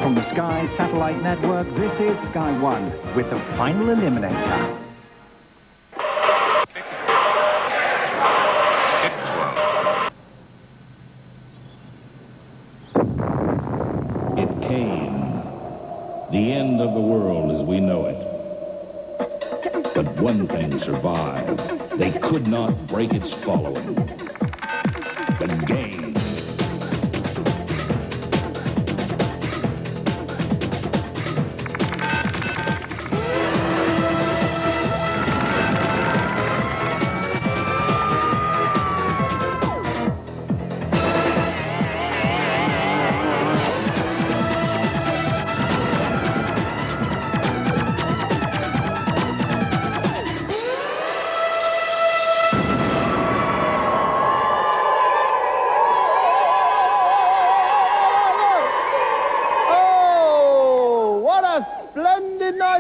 From the Sky Satellite Network, this is Sky One with the final eliminator. It came. The end of the world as we know it. But one thing survived. They could not break its following. The game.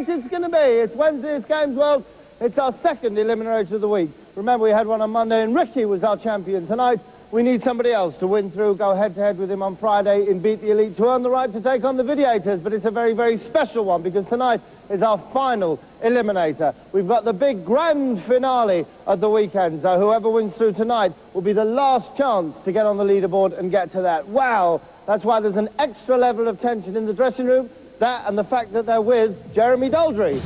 It's going to be. It's Wednesday, it's Gamesworld. It's our second eliminator of the week. Remember, we had one on Monday and Ricky was our champion. Tonight, we need somebody else to win through, go head-to-head with him on Friday in Beat the Elite to earn the right to take on the Videators. But it's a very, very special one because tonight is our final eliminator. We've got the big grand finale of the weekend. So whoever wins through tonight will be the last chance to get on the leaderboard and get to that. Wow, that's why there's an extra level of tension in the dressing room. That and the fact that they're with Jeremy Daldry.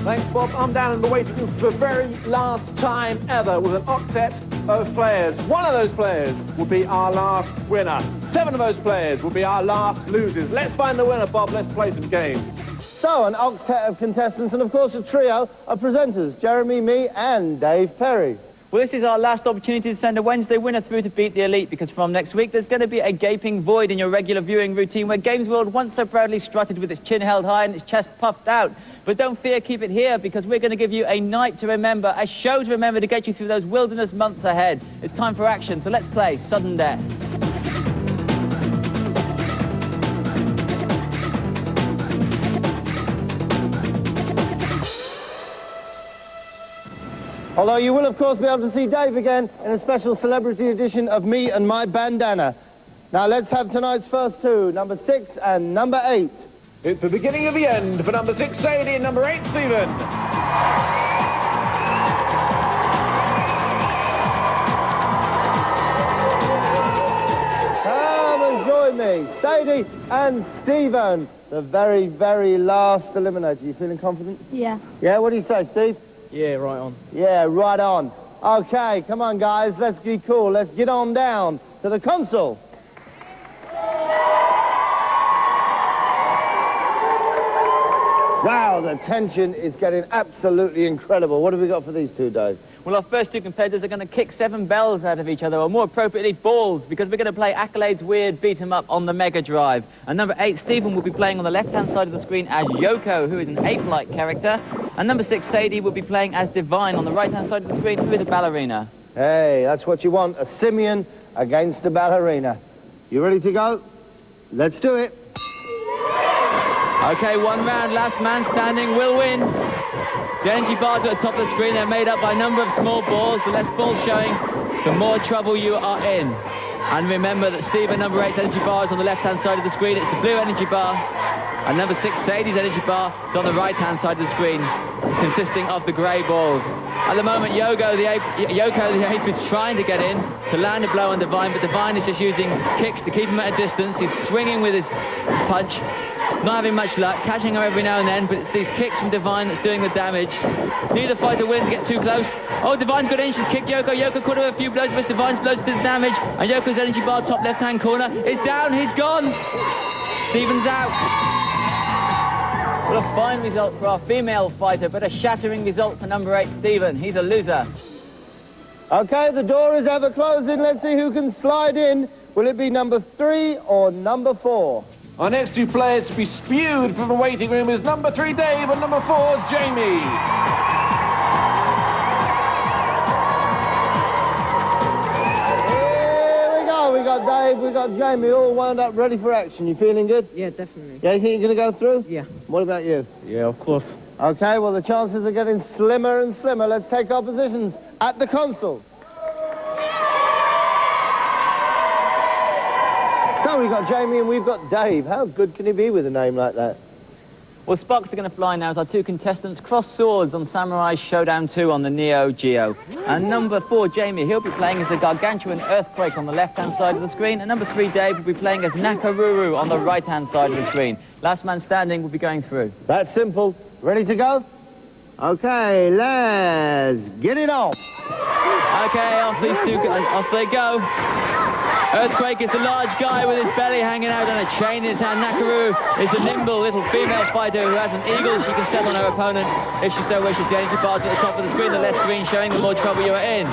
Thanks, Bob. I'm down in the waiting room for the very last time ever with an octet of players. One of those players will be our last winner. 7 of those players will be our last losers. Let's find the winner, Bob. Let's play some games. So, an octet of contestants and, of course, a trio of presenters, Jeremy, me, and Dave Perry. Well, this is our last opportunity to send a Wednesday winner through to Beat the Elite, because from next week there's going to be a gaping void in your regular viewing routine where Gamesworld once so proudly strutted with its chin held high and its chest puffed out. But don't fear, keep it here, because we're going to give you a night to remember, a show to remember to get you through those wilderness months ahead. It's time for action, so let's play Sudden Death. Although you will, of course, be able to see Dave again in a special celebrity edition of Me and My Bandana. Now, let's have tonight's first two, number 6 and number 8. It's the beginning of the end for number 6, Sadie, and number 8, Stephen. Come and join me, Sadie and Stephen, the very, very last eliminator. You feeling confident? Yeah. Yeah, what do you say, Steve? Yeah, right on. Yeah, right on. Okay, come on, guys, let's be cool. Let's get on down to the console. Wow, the tension is getting absolutely incredible. What have we got for these two, Dave? Well, our first two competitors are going to kick 7 bells out of each other, or more appropriately, balls, because we're going to play Accolade's Weird Beat 'em Up on the Mega Drive. And number 8, Stephen, will be playing on the left-hand side of the screen as Yoko, who is an ape-like character. And number 6, Sadie, will be playing as Divine on the right-hand side of the screen, who is a ballerina. Hey, that's what you want, a simian against a ballerina. You ready to go? Let's do it. Okay, 1 round, last man standing will win. The energy bars at the top of the screen are made up by a number of small balls. The less balls showing, the more trouble you are in. And remember that Stephen, number 8's energy bar is on the left-hand side of the screen. It's the blue energy bar. And number 6, Sadie's energy bar, is on the right-hand side of the screen, consisting of the grey balls. At the moment, Yoko the ape is trying to get in to land a blow on Divine, but Divine is just using kicks to keep him at a distance. He's swinging with his punch, not having much luck, catching her every now and then, but it's these kicks from Divine that's doing the damage. Neither fighter willing to get too close. Oh, Divine's got in, she's kicked Yoko. Yoko caught her with a few blows, but Divine's blows did the damage. And Yoko's energy bar, top left-hand corner, is down, he's gone. Stephen's out. Well, a fine result for our female fighter, but a shattering result for number 8, Stephen. He's a loser. Okay, the door is ever closing. Let's see who can slide in. Will it be number 3 or number 4? Our next two players to be spewed from the waiting room is number 3, Dave, and number 4, Jamie. Here we go. We got Dave, we got Jamie, all wound up, ready for action. You feeling good? Yeah, definitely. Yeah, you think you're going to go through? Yeah. What about you? Yeah, of course. Okay, well, the chances are getting slimmer and slimmer. Let's take our positions at the console. So we've got Jamie and we've got Dave. How good can he be with a name like that? Well, Sparks are going to fly now as our two contestants cross swords on Samurai Showdown 2 on the Neo Geo. And number 4, Jamie, he'll be playing as the gargantuan Earthquake on the left-hand side of the screen. And number 3, Dave, will be playing as Nakaruru on the right-hand side of the screen. Last man standing will be going through. That's simple. Ready to go? Okay, let's get it on. Okay, off they go. Earthquake is the large guy with his belly hanging out on a chain in his hand. Nakaruru is a nimble little female fighter who has an eagle she can step on her opponent if she so wishes. The energy bars at the top of the screen, the less green showing, the more trouble you are in.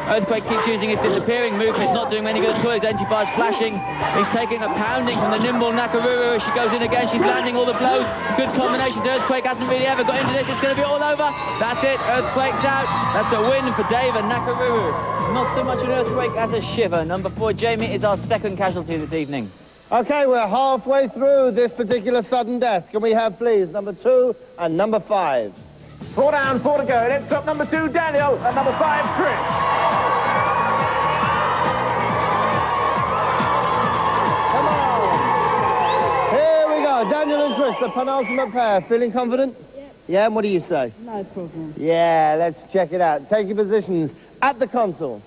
Earthquake keeps using his disappearing movement. It's not doing any good at all. His energy bar's flashing. He's taking a pounding from the nimble Nakaruru as she goes in again. She's landing all the blows. Good combinations. Earthquake hasn't really ever got into this. It's going to be all over. That's it. Earthquake's out. That's a win for Dave and Nakaruru. Not so much an earthquake as a shiver. Number 4, Jamie, is our second casualty this evening. Okay, we're halfway through this particular sudden death. Can we have, please, number 2 and number 5? 4 down, 4 to go. Next up, number 2, Daniel, and number 5, Chris. Come on. Here we go. Daniel and Chris, the penultimate pair. Feeling confident? Yep. Yeah, and what do you say? No problem. Yeah, let's check it out. Take your positions at the console.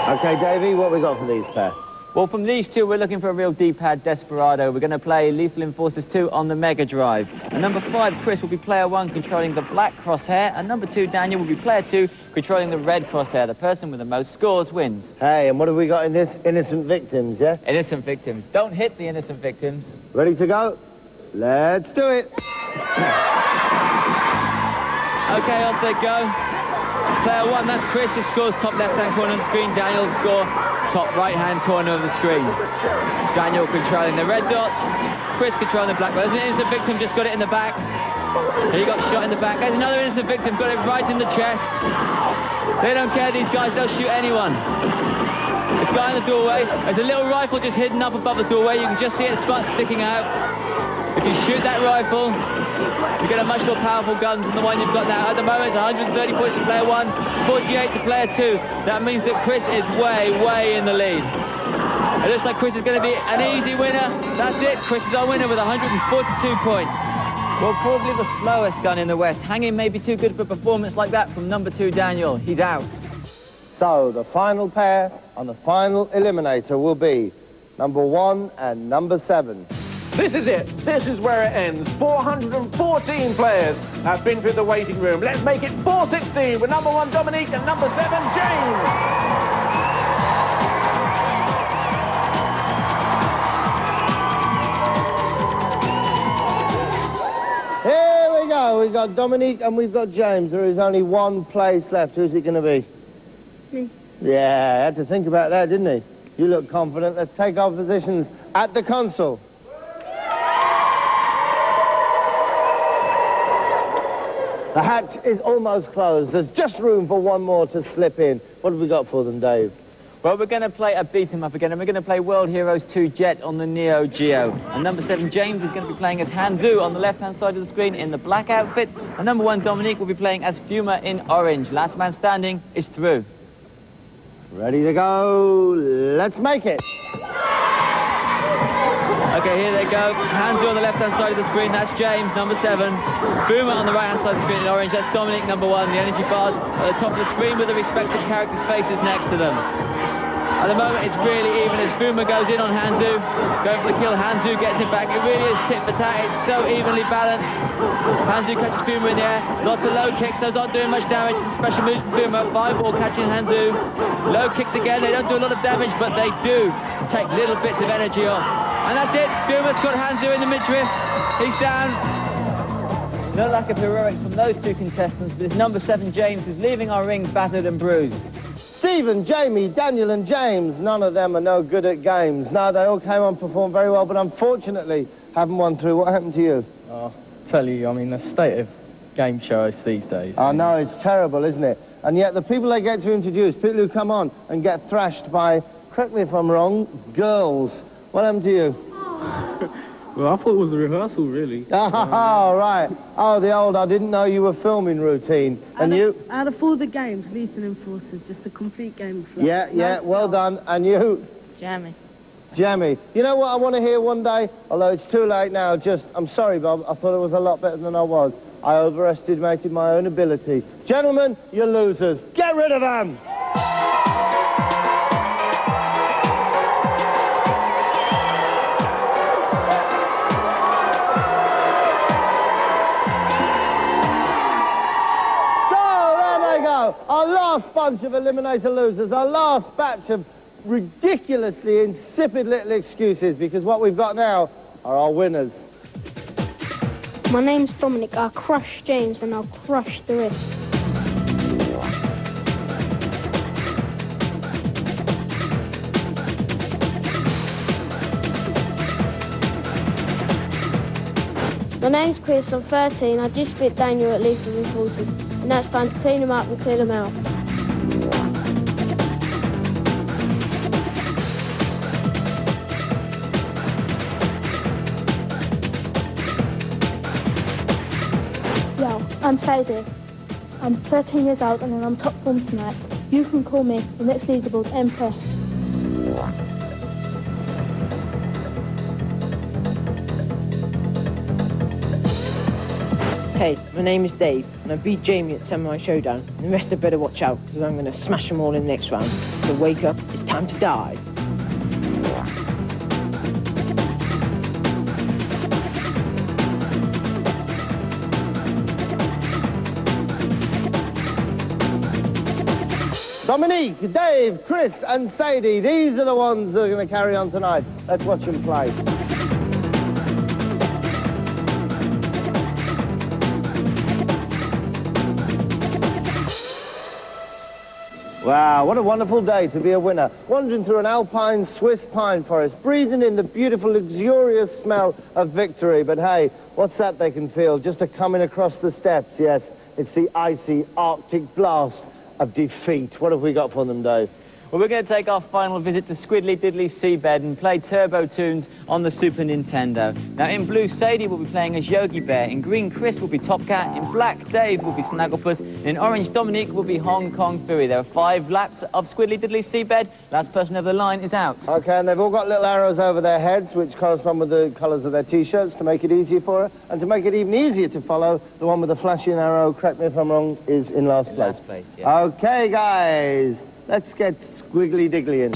Okay, Davey, what we got for these pair? Well, from these two, we're looking for a real D-pad desperado. We're going to play Lethal Enforcers 2 on the Mega Drive. And number 5, Chris, will be player 1, controlling the black crosshair. And number 2, Daniel, will be player 2, controlling the red crosshair. The person with the most scores wins. Hey, and what have we got in this? Innocent victims, yeah? Innocent victims. Don't hit the innocent victims. Ready to go? Let's do it. Okay, off they go. Player 1, that's Chris. His scores top left-hand corner of the screen. Daniel's score top right-hand corner of the screen. Daniel controlling the red dot. Chris controlling the black. There's an innocent victim, just got it in the back. He got shot in the back. There's another innocent victim, got it right in the chest. They don't care, these guys, they'll shoot anyone. This guy in the doorway, there's a little rifle just hidden up above the doorway. You can just see its butt sticking out. If you shoot that rifle, you get a much more powerful gun than the one you've got now. At the moment, it's 130 points to player 1, 48 to player 2. That means that Chris is way, way in the lead. It looks like Chris is going to be an easy winner. That's it. Chris is our winner with 142 points. Well, probably the slowest gun in the West. Hanging may be too good for a performance like that from number 2, Daniel. He's out. So, the final pair on the final eliminator will be number 1 and number 7. This is it. This is where it ends. 414 players have been through the waiting room. Let's make it 416 with number 1, Dominique, and number 7, James. Here we go. We've got Dominique and we've got James. There is only one place left. Who's it going to be? Me. Yeah, I had to think about that, didn't he? You look confident. Let's take our positions at the console. The hatch is almost closed. There's just room for one more to slip in. What have we got for them, Dave? Well, we're going to play a beat-em-up again, and we're going to play World Heroes 2 Jet on the Neo Geo. And number 7, James, is going to be playing as Hanzu on the left-hand side of the screen in the black outfit. And number 1, Dominique, will be playing as Fuma in orange. Last man standing is through. Ready to go. Let's make it. Okay, here they go. Hanzu on the left-hand side of the screen, that's James, number 7. Boomer on the right-hand side of the screen in orange, that's Dominic, number 1. The energy bars at the top of the screen with the respective characters' faces next to them. At the moment, it's really even as Boomer goes in on Hanzu. Going for the kill, Hanzu gets it back. It really is tit for tat. It's so evenly balanced. Hanzu catches Boomer in the air. Lots of low kicks. Those aren't doing much damage. It's a special move from Boomer. 5-ball catching Hanzu. Low kicks again. They don't do a lot of damage, but they do take little bits of energy off. And that's it. Boomer's got Hanzu in the midriff. He's down. No lack of heroics from those two contestants, but it's number 7, James, who's leaving our ring battered and bruised. Stephen, Jamie, Daniel and James, none of them are no good at games. No, they all came on and performed very well, but unfortunately haven't won through. What happened to you? Oh, tell you, I mean, the state of game shows these days. I know, it's terrible, isn't it? And yet the people they get to introduce, people who come on and get thrashed by, correct me if I'm wrong, girls. What happened to you? Well, I thought it was a rehearsal, really. Oh, right. Oh, the old, I didn't know you were filming routine. And you? Out of all the games, Lethal Enforcers, just a complete game of flight. Yeah, yeah, well done. And you? Jammy. Jammy. You know what I want to hear one day? Although it's too late now, I'm sorry, Bob, I thought it was a lot better than I was. I overestimated my own ability. Gentlemen, you're losers. Get rid of them! Our last bunch of Eliminator losers, our last batch of ridiculously insipid little excuses, because what we've got now are our winners. My name's Dominic. I'll crush James and I'll crush the rest. My name's Chris, I'm 13. I just beat Daniel at Lethal Enforcers, and now it's time to clean them up and clear them out. Yo, I'm Sadie. I'm 13 years old and I'm top form tonight. You can call me the next leaderboard Empress. Hey, my name is Dave, and I beat Jamie at Samurai Showdown. And the rest had better watch out, because I'm going to smash them all in the next round. So wake up, it's time to die. Dominique, Dave, Chris and Sadie, these are the ones that are going to carry on tonight. Let's watch them play. Wow, what a wonderful day to be a winner. Wandering through an alpine Swiss pine forest, breathing in the beautiful, luxurious smell of victory. But hey, what's that they can feel just a coming across the steppes? Yes, it's the icy Arctic blast of defeat. What have we got for them, Dave? Well, we're going to take our final visit to Squiddly Diddly Seabed and play Turbo Tunes on the Super Nintendo. Now, in blue, Sadie will be playing as Yogi Bear. In green, Chris will be Top Cat. In black, Dave will be Snagglepuss. And in orange, Dominique will be Hong Kong Fury. There are 5 laps of Squiddly Diddly Seabed. Last person over the line is out. OK, and they've all got little arrows over their heads, which correspond with the colours of their T-shirts to make it easier for her. And to make it even easier to follow, the one with the flashing arrow, correct me if I'm wrong, is in last place. Last place, yeah. OK, guys. Let's get squiggly diggly in.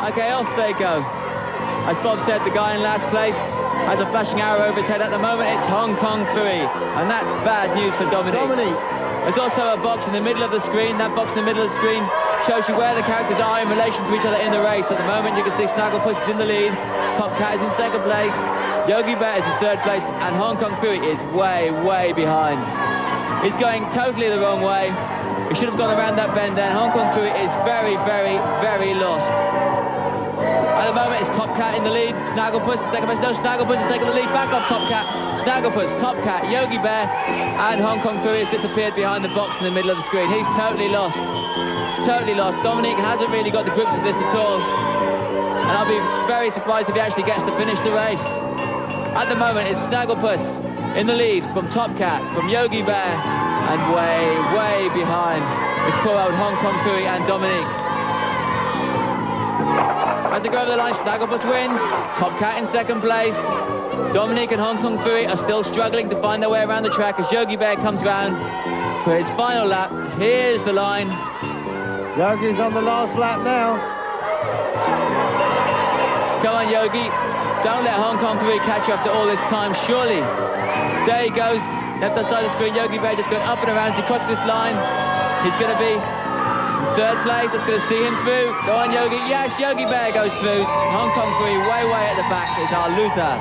OK, off they go. As Bob said, the guy in last place has a flashing arrow over his head at the moment. It's Hong Kong Fury, and that's bad news for Dominique. There's also a box in the middle of the screen. That box in the middle of the screen shows you where the characters are in relation to each other in the race. At the moment, you can see Snagglepuss is in the lead, Top Cat is in second place, Yogi Bear is in third place, and Hong Kong Fury is way, way behind. He's going totally the wrong way. He should have gone around that bend then. Hong Kong Fury is very, very, very lost. At the moment, it's Top Cat in the lead. Snagglepuss, second place. No, Snagglepuss is taking the lead back off Top Cat. Snagglepuss, Top Cat, Yogi Bear, and Hong Kong Fury has disappeared behind the box in the middle of the screen. He's totally lost. Totally lost. Dominique hasn't really got the grips of this at all. And I'll be very surprised if he actually gets to finish the race. At the moment, it's Snagglepuss in the lead from Top Cat, from Yogi Bear, and way, way behind is poor old Hong Kong Fury and Dominique. As they go over the line, Snagglepuss wins, Top Cat in second place. Dominique and Hong Kong Fury are still struggling to find their way around the track as Yogi Bear comes round for his final lap. Here's the line. Yogi's on the last lap now. Come on, Yogi. Don't let Hong Kong Fury catch you after all this time, surely. There he goes. Left side of the screen, Yogi Bear just going up and around as he crosses this line. He's going to be in third place. That's going to see him through. Go on, Yogi. Yes, Yogi Bear goes through. Hong Kong Fury way, way at the back is our loser.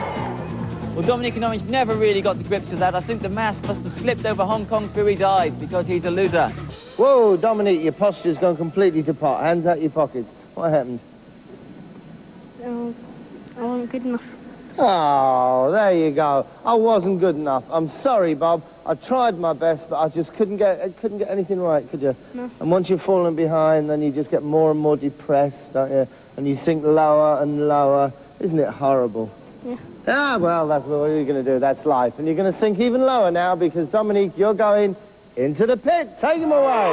Well, Dominique and Orange never really got to grips with that. I think the mask must have slipped over Hong Kong Fury's eyes because he's a loser. Whoa, Dominique, your posture's gone completely to pot. Hands out your pockets. What happened? I wasn't good enough. Oh, there you go. I wasn't good enough. I'm sorry, Bob. I tried my best, but I just couldn't get anything right, could you? No. And once you've fallen behind, then you just get more and more depressed, don't you? And you sink lower and lower, Isn't it horrible? Yeah. Ah, well, that's what you're going to do. That's life. And you're going to sink even lower now because, Dominique, you're going into the pit. Take him away.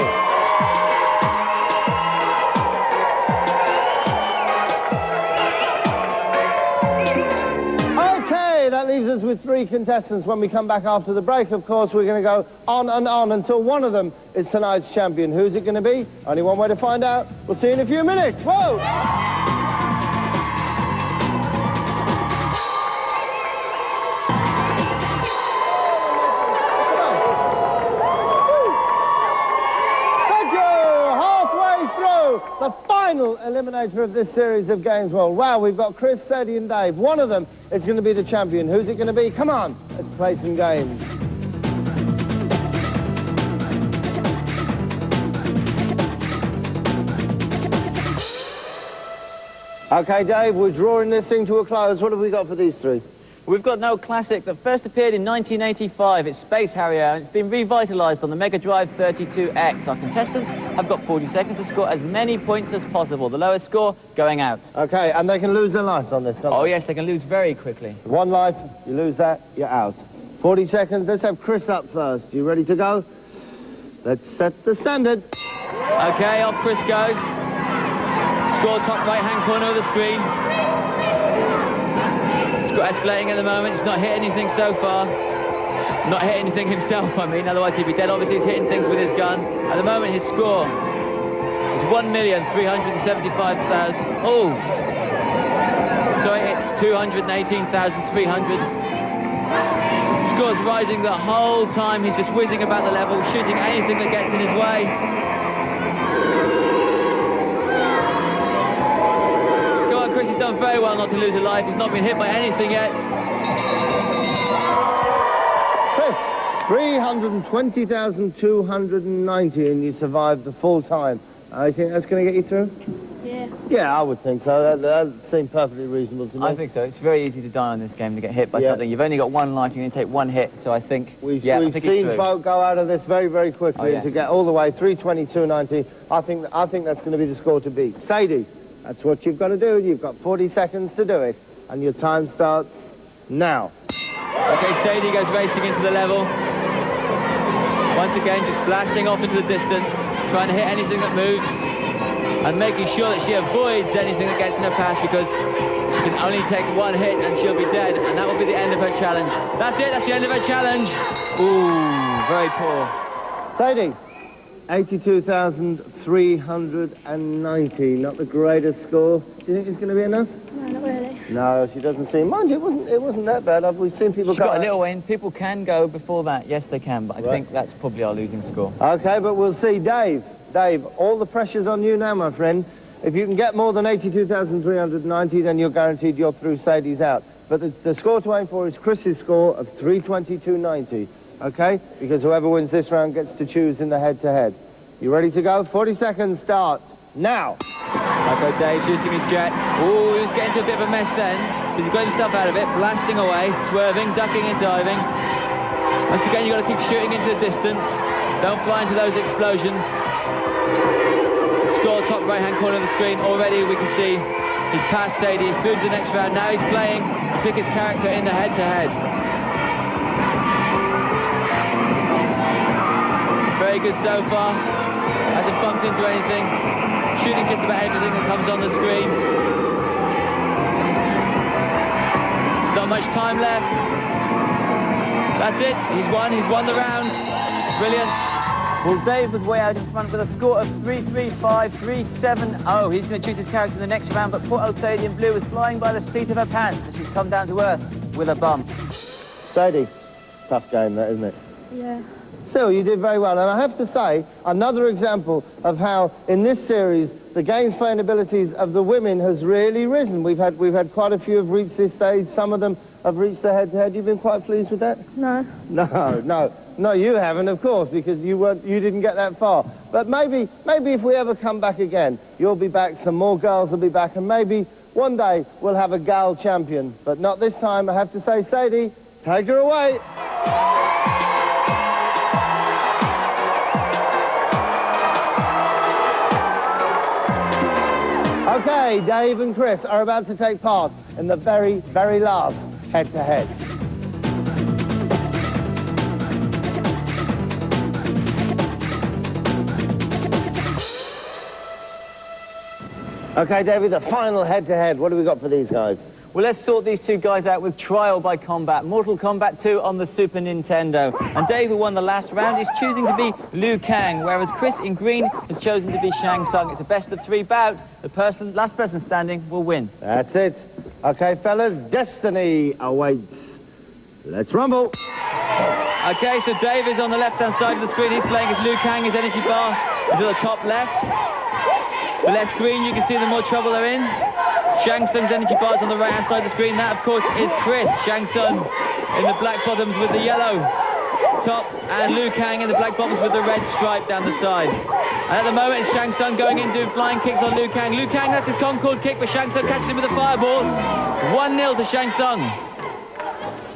Okay, that leaves us with 3 contestants. When we come back after the break, of course, we're going to go on and on until one of them is tonight's champion. Who's it going to be? Only one way to find out. We'll see you in a few minutes. Whoa! The final eliminator of this series of Gamesworld. Wow, we've got Chris, Sadie and Dave. One of them is going to be the champion. Who's it going to be? Come on, let's play some games. Okay, Dave, we're drawing this thing to a close. What have we got for these 3? We've got an old classic that first appeared in 1985. It's Space Harrier, and it's been revitalised on the Mega Drive 32X. Our contestants have got 40 seconds to score as many points as possible. The lowest score going out. Okay, and they can lose their lives on this, can't they? Oh, yes, they can lose very quickly. 1 life, you lose that, you're out. 40 seconds. Let's have Chris up first. You ready to go? Let's set the standard. Okay, off Chris goes. Score top right-hand corner of the screen. Escalating at the moment. He's not hit anything so far. Not hit anything himself, I mean. Otherwise he'd be dead. Obviously he's hitting things with his gun. At the moment his score is 1,375,000. Oh! Sorry, it's 218,300. Score's rising the whole time. He's just whizzing about the level, shooting anything that gets in his way. Chris has done very well not to lose a life. He's not been hit by anything yet. Chris, 320,290 and you survived the full time. I think that's going to get you through? Yeah. Yeah, I would think so. That seemed perfectly reasonable to me. I think so. It's very easy to die on this game, to get hit by something. You've only got 1 life, you're going to take 1 hit, so I think... We've seen folk go out of this very, very quickly to get all the way 320,290. I think that's going to be the score to beat. Sadie. That's what you've got to do. You've got 40 seconds to do it. And your time starts now. Okay, Sadie goes racing into the level. Once again, just blasting off into the distance, trying to hit anything that moves, and making sure that she avoids anything that gets in her path, because she can only take 1 hit and she'll be dead, and that will be the end of her challenge. That's it, that's the end of her challenge. Ooh, very poor. Sadie. 82,390, not the greatest score. Do you think it's going to be enough? No, not really. No, she doesn't seem. Mind you, it wasn't that bad. We've seen people go. She's got a little way in. People can go before that. Yes, they can, but I think that's probably our losing score. Okay, but we'll see. Dave, all the pressure's on you now, my friend. If you can get more than 82,390, then you're guaranteed you're through. Sadie's out. But the score to aim for is Chris's score of 320,290. Okay? Because whoever wins this round gets to choose in the head-to-head. You ready to go? 40 seconds, start now. Okay, Dave shooting his jet. Ooh, he was getting into a bit of a mess then. But he's got himself out of it, blasting away, swerving, ducking and diving. Once again, you've got to keep shooting into the distance. Don't fly into those explosions. Score top right-hand corner of the screen. Already we can see he's past Sadie. He's through to the next round. Now he's playing to pick his character in the head-to-head. Very good so far. Hasn't bumped into anything. Shooting just about everything that comes on the screen. There's not much time left. That's it. He's won the round. Brilliant. Well, Dave was way out in front with a score of 335,370. He's going to choose his character in the next round, but poor old Sadie in blue is flying by the seat of her pants as she's come down to earth with a bump. Sadie, tough game that, isn't it? Yeah. Still, you did very well. And I have to say, another example of how, in this series, the games playing abilities of the women has really risen. We've had quite a few have reached this stage. Some of them have reached the head-to-head. You've been quite pleased with that? No. No, you haven't, of course, because you didn't get that far. But maybe if we ever come back again, you'll be back, some more girls will be back, and maybe one day we'll have a gal champion. But not this time. I have to say, Sadie, take her away. Okay, Dave and Chris are about to take part in the very, very last head-to-head. Okay, David, the final head-to-head. What do we got for these guys? Well, let's sort these two guys out with Trial by Combat, Mortal Kombat 2 on the Super Nintendo. And Dave, who won the last round, is choosing to be Liu Kang, whereas Chris in green has chosen to be Shang Tsung. It's a best-of-3 bout. The last person standing will win. That's it. Okay, fellas, destiny awaits. Let's rumble. Okay, so Dave is on the left-hand side of the screen. He's playing as Liu Kang. His energy bar is at the top left. The less green, you can see the more trouble they're in. Shang Tsung's energy bar is on the right-hand side of the screen. That, of course, is Chris. Shang Tsung in the black bottoms with the yellow top, and Liu Kang in the black bottoms with the red stripe down the side. And at the moment, it's Shang Tsung going in, doing flying kicks on Liu Kang. Liu Kang, that's his Concord kick, but Shang Tsung catches him with a fireball. 1-0 to Shang Tsung.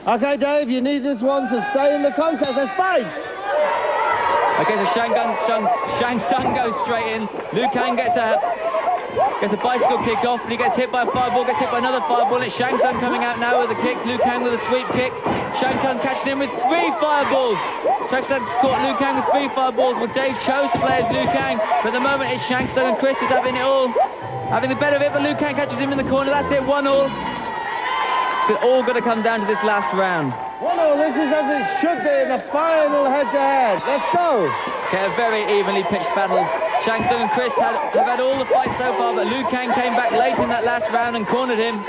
Okay, Dave, you need this one to stay in the contest. Let's fight! Okay, so Shang Tsung goes straight in. Liu Kang gets a bicycle kick off, but he gets hit by a fireball, gets hit by another fireball. It's Shang Tsung coming out now with a kick. Liu Kang with a sweep kick. Shang Tsung catching him with 3 fireballs. Shang Tsung's caught Liu Kang with 3 fireballs. Well, Dave chose to play as Liu Kang, but at the moment it's Shang Tsung and Chris who's having it all, having the better of it, but Liu Kang catches him in the corner. That's it, 1-1. So it's all got to come down to this last round. 1-0, this is as it should be in the final head-to-head. Let's go. Okay, a very evenly pitched battle. Shang Tsung and Chris have had all the fights so far, but Liu Kang came back late in that last round and cornered him.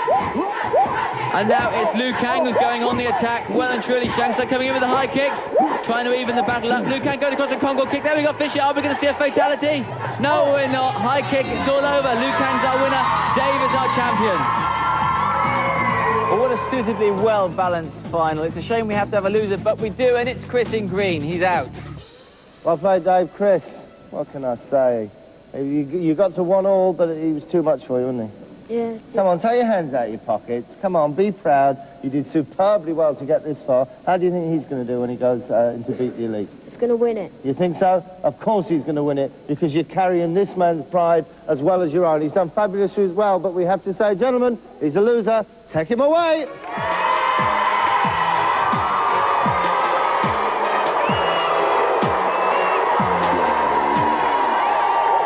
And now it's Liu Kang who's going on the attack. Well and truly, Shang Tsung coming in with the high kicks, trying to even the battle up. Liu Kang going across a Congo kick. There we go, finish it. Are we going to see a fatality? No, we're not. High kick, it's all over. Liu Kang's our winner. Dave is our champion. Well, what a suitably well-balanced final. It's a shame we have to have a loser, but we do, and it's Chris in green. He's out. Well played, Dave. Chris, what can I say? You got to 1-1, but he was too much for you, wasn't he? Yeah. Come on, take your hands out of your pockets. Come on, be proud. You did superbly well to get this far. How do you think he's going to do when he goes into Beat the Elite? He's going to win it. You think so? Of course he's going to win it, because you're carrying this man's pride as well as your own. He's done fabulously as well, but we have to say, gentlemen, he's a loser. Take him away.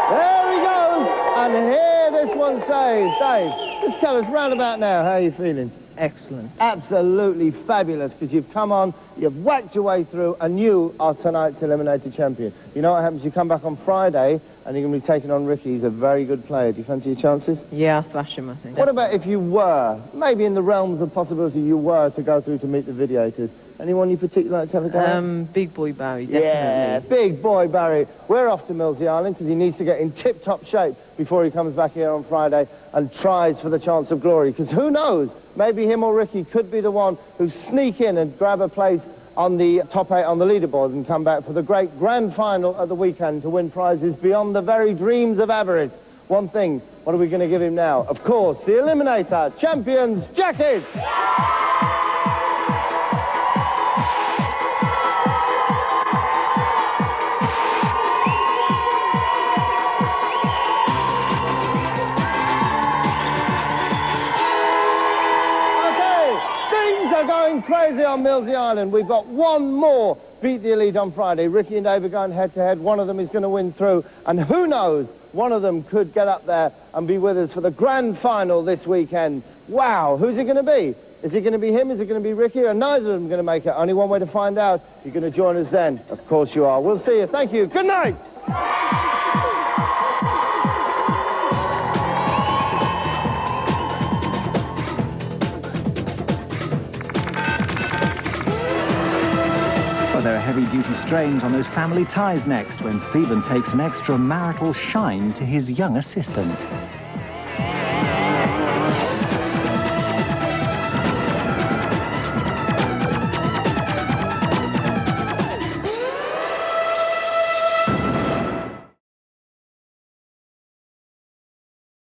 There he goes. And here this one says, Dave, just tell us round about now, how are you feeling? Excellent. Absolutely fabulous, because you've come on, you've whacked your way through, and you are tonight's eliminated champion. You know what happens? You come back on Friday, and you're going to be taking on Ricky. He's a very good player. Do you fancy your chances? Yeah, I'll thrash him, I think. What about if you were, maybe in the realms of possibility you were to go through to meet the videators? Anyone you particularly like to have a go at? Big Boy Barry, definitely. Yeah, Big Boy Barry. We're off to Millsy Island because he needs to get in tip-top shape before he comes back here on Friday and tries for the chance of glory. Because who knows, maybe him or Ricky could be the one who sneak in and grab a place on the top 8 on the leaderboard and come back for the great grand final at the weekend to win prizes beyond the very dreams of avarice. One thing, what are we going to give him now? Of course, the Eliminator Champions Jacket! Going crazy on Millsy Island. We've got one more Beat the Elite on Friday. Ricky and Dave are going head-to-head. One of them is going to win through, and who knows, one of them could get up there and be with us for the grand final this weekend. Wow, who's it going to be? Is it going to be him? Is it going to be Ricky? Or neither of them going to make it? Only one way to find out. You're going to join us then. Of course you are. We'll see you. Thank you. Good night. There are heavy-duty strains on those family ties next when Stephen takes an extra marital shine to his young assistant.